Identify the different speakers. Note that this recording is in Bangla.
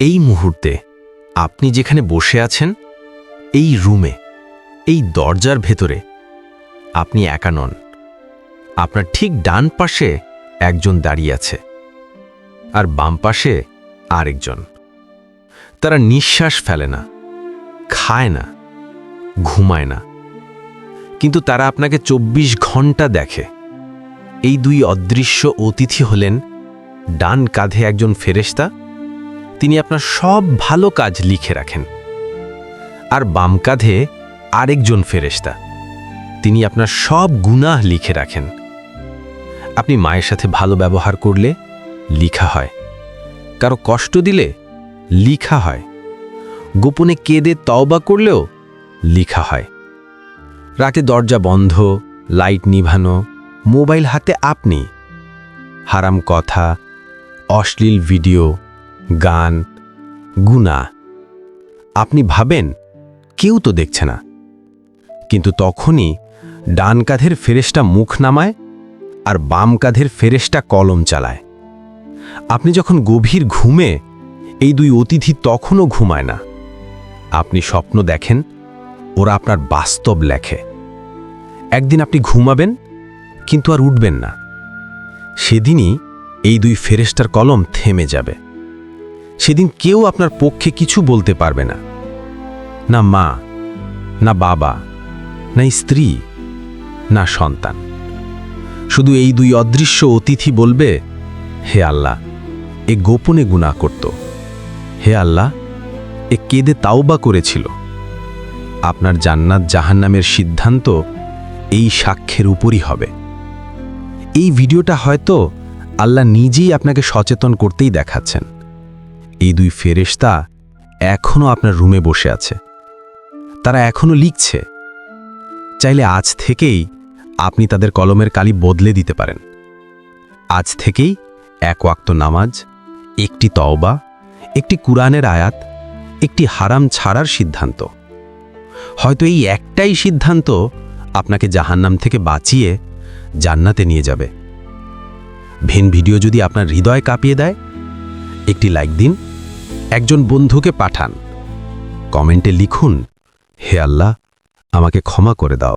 Speaker 1: এই মুহূর্তে আপনি যেখানে বসে আছেন, এই রুমে, এই দরজার ভেতরে আপনি একা নন। আপনার ঠিক ডান পাশে একজন দাঁড়িয়ে আছে, আর বাম পাশে আরেকজন। তারা নিঃশ্বাস ফেলে না, খায় না, ঘুমায় না, কিন্তু তারা আপনাকে 24 ঘন্টা দেখে। এই দুই অদৃশ্য অতিথি হলেন ডান কাঁধে একজন ফেরেশতা, তিনি আপনার সব ভালো কাজ লিখে রাখেন, আর বাম কাঁধে আরেকজন ফেরেশতা, তিনি আপনার সব গুনাহ লিখে রাখেন। আপনি মায়ের সাথে ভালো ব্যবহার করলে লিখা হয়, কারো কষ্ট দিলে লিখা হয়, গোপনে কেঁদে তওবা করলেও লিখা হয়। রাতে দরজা বন্ধ, লাইট নিভানো, মোবাইল হাতে আপনি, হারাম কথা, অশ্লীল ভিডিও, গান, গুনাহ। আপনি ভাবেন কেউ তো দেখছে না, কিন্তু তখনই ডান কাঁধের ফেরেশতা মুখ নামায় আর বাম কাঁধের ফেরেশতা কলম চালায়। আপনি যখন গভীর ঘুমে, এই দুই অতিথি তখনও ঘুমায় না। আপনি স্বপ্ন দেখেন, ওরা আপনার বাস্তব লেখে। একদিন আপনি ঘুমাবেন, কিন্তু আর উঠবেন না। সেদিনই এই দুই ফেরেশতার কলম থেমে যাবে। সেদিন কেউ আপনার পক্ষে কিছু বলতে পারবে না, না মা, না বাবা, না স্ত্রী, না সন্তান। শুধু এই দুই অদৃশ্য অতিথি বলবে, হে আল্লাহ, এ গোপনে গুনাহ করত। হে আল্লাহ, এ কেঁদে তাওবা করেছিল। আপনার জান্নাত জাহান্নামের সিদ্ধান্ত এই সাক্ষ্যের উপরই হবে। এই ভিডিওটা হয়তো আল্লাহ নিজেই আপনাকে সচেতন করতেই দেখাচ্ছেন। এই দুই ফেরেশতা এখনও আপনার রুমে বসে আছে, তারা এখনও লিখছে। চাইলে আজ থেকেই আপনি তাদের কলমের কালি বদলে দিতে পারেন। আজ থেকেই 1 ওয়াক্ত নামাজ, একটি তওবা, একটি কুরআনের আয়াত, একটি হারাম ছাড়ার সিদ্ধান্ত। হয়তো এই একটাই সিদ্ধান্ত আপনাকে জাহান্নাম থেকে বাঁচিয়ে জান্নাতে নিয়ে যাবে। ভিডিও যদি আপনার হৃদয় কাঁপিয়ে দেয়, একটি লাইক দিন, একজন বন্ধুকে পাঠান, কমেন্টে লিখুন, হে আল্লাহ, আমাকে ক্ষমা করে দাও।